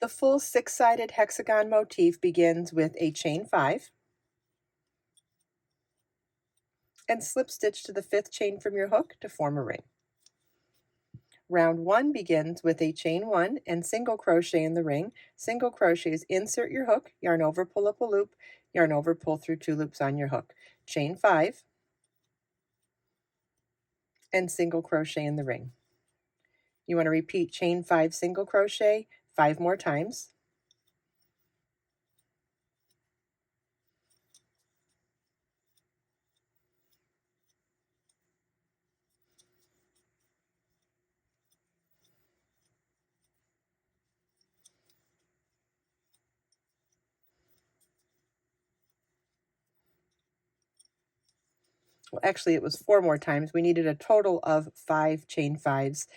The full 6-sided hexagon motif begins with a chain 5 and slip stitch to the 5th chain from your hook to form a ring. Round 1 begins with a chain 1 and single crochet in the ring. Single crochets, insert your hook, yarn over, pull up a loop, yarn over, pull through 2 loops on your hook. Chain 5 and single crochet in the ring. You want to repeat chain 5 single crochet 5 more times. Well, actually it was 4 more times. We needed a total of 5 chain 5s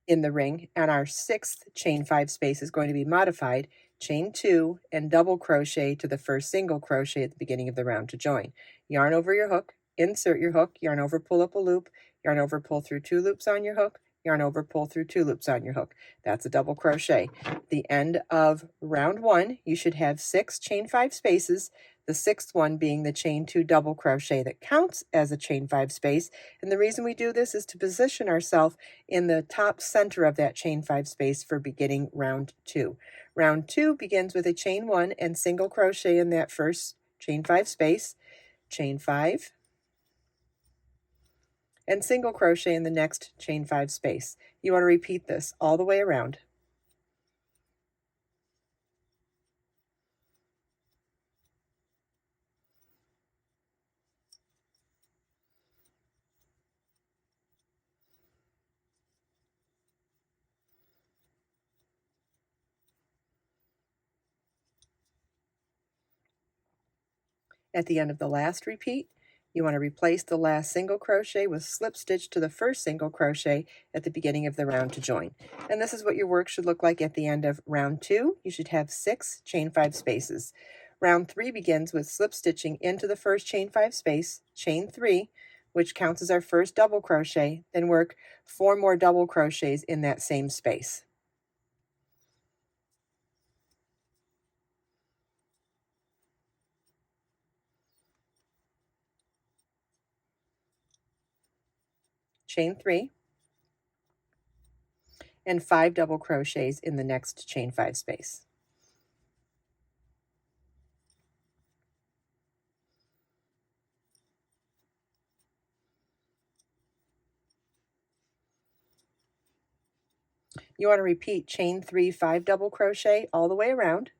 in the ring, and our 6th chain 5 space is going to be modified chain 2 and double crochet to the first single crochet at the beginning of the round to join. Yarn over your hook, insert your hook, yarn over, pull up a loop, yarn over, pull through 2 loops on your hook, yarn over, pull through 2 loops on your hook. That's a double crochet. At the end of round 1, you should have 6 chain 5 spaces, the 6th one being the chain 2 double crochet that counts as a chain 5 space. And the reason we do this is to position ourselves in the top center of that chain 5 space for beginning round 2. Round 2 begins with a chain 1 and single crochet in that first chain 5 space, chain 5, and single crochet in the next chain 5 space. You want to repeat this all the way around. At the end of the last repeat, you want to replace the last single crochet with slip stitch to the first single crochet at the beginning of the round to join. And this is what your work should look like at the end of round 2. You should have 6 chain 5 spaces. Round 3 begins with slip stitching into the first chain 5 space, chain 3, which counts as our first double crochet, then work 4 more double crochets in that same space. Chain 3, and 5 double crochets in the next chain 5 space. You want to repeat chain 3, 5 double crochet all the way around.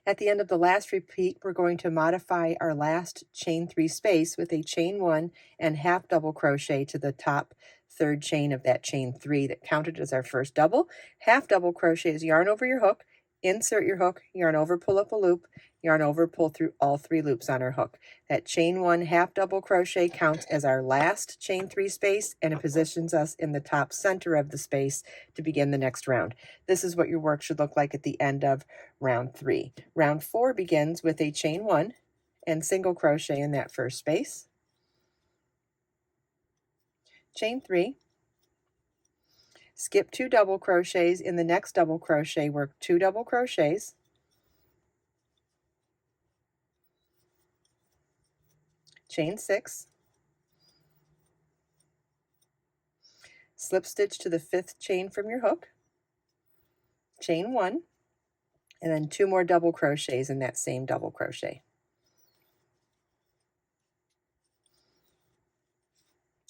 At the end of the last repeat, we're going to modify our last chain 3 space with a chain 1 and half double crochet to the top 3rd chain of that chain 3 that counted as our first double. Half double crochet is yarn over your hook, insert your hook, yarn over, pull up a loop, yarn over, pull through all 3 loops on our hook. That chain 1 half double crochet counts as our last chain 3 space, and it positions us in the top center of the space to begin the next round. This is what your work should look like at the end of round 3. Round 4 begins with a chain 1 and single crochet in that first space, chain 3, skip 2 double crochets in the next double crochet, work 2 double crochets, chain 6, slip stitch to the 5th chain from your hook, chain 1, and then 2 more double crochets in that same double crochet.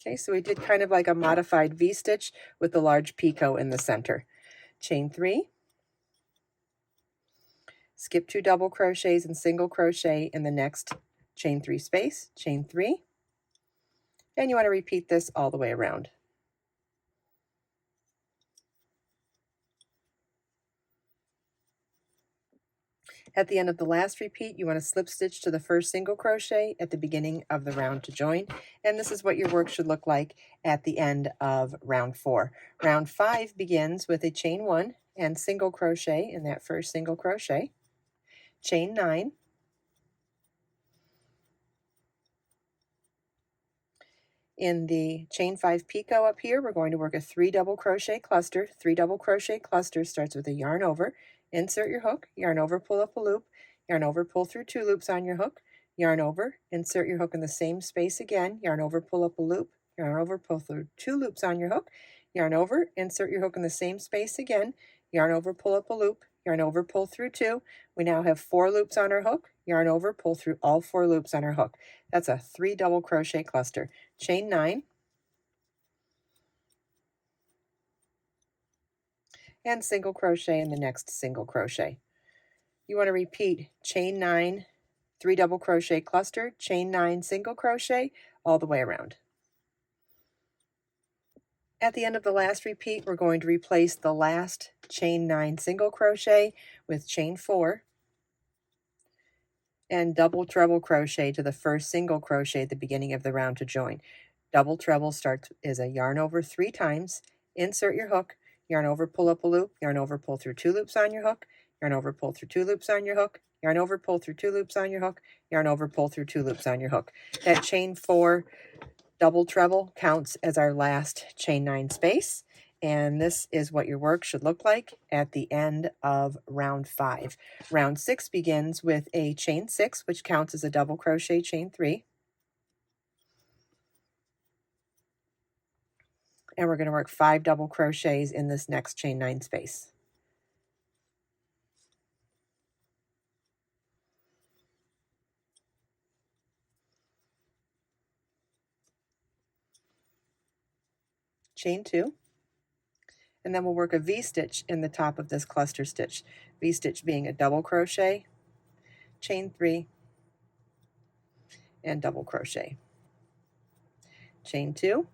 Okay, so we did kind of like a modified V-stitch with the large picot in the center. Chain 3, skip 2 double crochets and single crochet in the next chain 3 space, chain 3, and you want to repeat this all the way around. At the end of the last repeat, you want to slip stitch to the first single crochet at the beginning of the round to join, and this is what your work should look like at the end of round 4. Round 5 begins with a chain 1 and single crochet in that first single crochet, chain 9, In the chain 5 picot up here, we're going to work a 3 double crochet cluster. 3 double crochet cluster starts with a yarn over, insert your hook, yarn over, pull up a loop, yarn over, pull through 2 loops on your hook, yarn over, insert your hook in the same space again, yarn over, pull up a loop, yarn over, pull through 2 loops on your hook, yarn over, insert your hook in the same space again, yarn over, pull up a loop, yarn over, pull through 2. We now have 4 loops on our hook, yarn over, pull through all 4 loops on our hook. That's a 3 double crochet cluster. Chain 9, and single crochet in the next single crochet. You want to repeat chain 9, 3 double crochet cluster, chain 9 single crochet all the way around. At the end of the last repeat, we're going to replace the last chain 9 single crochet with chain 4 and double treble crochet to the first single crochet at the beginning of the round to join. Double treble starts as a yarn over 3 times, insert your hook, yarn over, pull up a loop, yarn over, pull through 2 loops on your hook, yarn over, pull through 2 loops on your hook, yarn over, pull through 2 loops on your hook, yarn over, pull through 2 loops on your hook. That chain 4 double treble counts as our last chain 9 space, and this is what your work should look like at the end of round 5. Round 6 begins with a chain 6, which counts as a double crochet chain 3, and we're going to work 5 double crochets in this next chain 9 space. Chain 2, and then we'll work a V-stitch in the top of this cluster stitch. V-stitch being a double crochet, chain 3, and double crochet. Chain 2,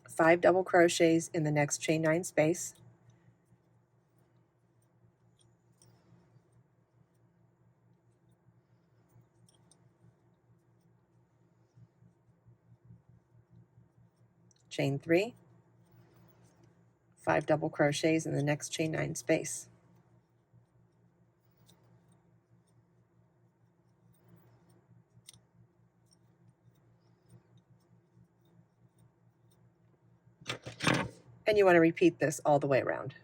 5 double crochets in the next chain 9 space, chain 3, 5 double crochets in the next chain 9 space, and you want to repeat this all the way around.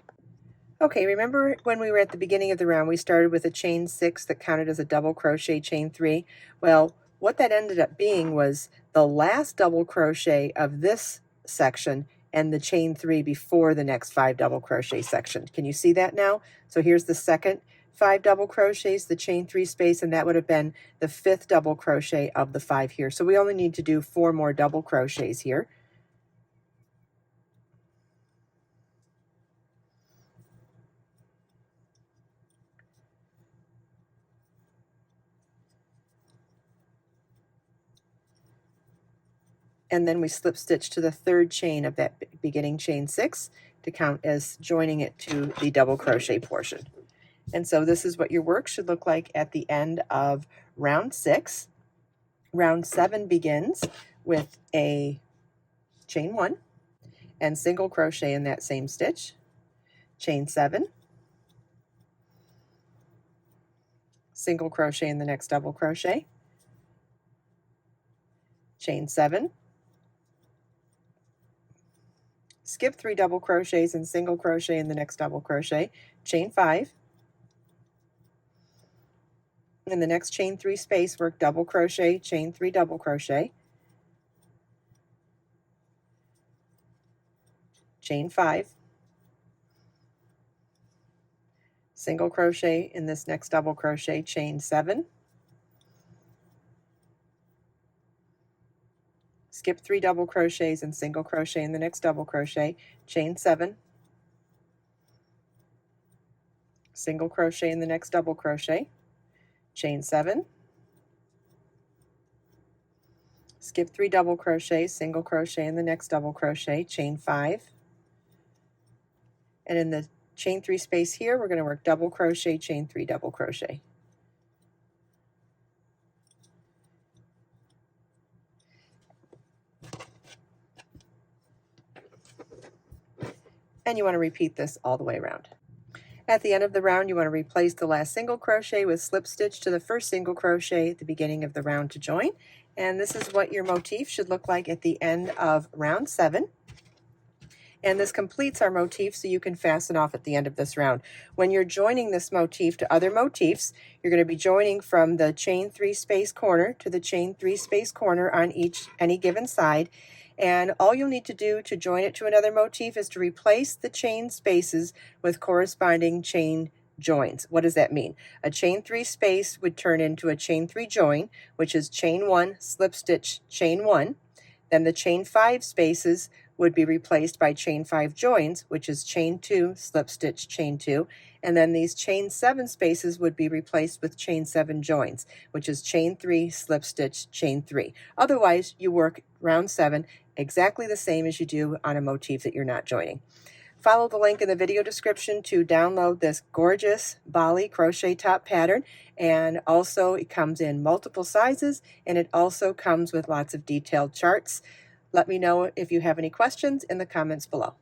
Okay, remember when we were at the beginning of the round, we started with a chain 6 that counted as a double crochet chain 3. Well, what that ended up being was the last double crochet of this section and the chain 3 before the next 5 double crochet section. Can you see that now? So here's the second 5 double crochets, the chain 3 space, and that would have been the 5th double crochet of the 5 here. So we only need to do 4 more double crochets here. And then we slip stitch to the 3rd chain of that beginning chain 6 to count as joining it to the double crochet portion. And so this is what your work should look like at the end of round 6. Round 7 begins with a chain 1 and single crochet in that same stitch, chain 7, single crochet in the next double crochet, chain 7, skip 3 double crochets and single crochet in the next double crochet, chain 5, in the next chain 3 space work double crochet, chain 3 double crochet, chain 5, single crochet in this next double crochet, chain 7, skip 3 double crochets and single crochet in the next double crochet, chain 7, single crochet in the next double crochet, chain 7, skip 3 double crochets, single crochet in the next double crochet, chain 5, and in the chain 3 space here we're going to work double crochet, chain 3 double crochet. And you want to repeat this all the way around. At the end of the round, you want to replace the last single crochet with slip stitch to the first single crochet at the beginning of the round to join. And this is what your motif should look like at the end of round 7. And this completes our motif, so you can fasten off at the end of this round. When you're joining this motif to other motifs, you're going to be joining from the chain 3 space corner to the chain 3 space corner on any given side. And all you'll need to do to join it to another motif is to replace the chain spaces with corresponding chain joins. What does that mean? A chain 3 space would turn into a chain 3 join, which is chain 1, slip stitch, chain 1. Then the chain 5 spaces would be replaced by chain 5 joins, which is chain 2, slip stitch, chain 2. And then these chain 7 spaces would be replaced with chain 7 joins, which is chain 3, slip stitch, chain 3. Otherwise, you work round 7 exactly the same as you do on a motif that you're not joining. Follow the link in the video description to download this gorgeous Bali crochet top pattern. And also it comes in multiple sizes, and it also comes with lots of detailed charts. Let me know if you have any questions in the comments below.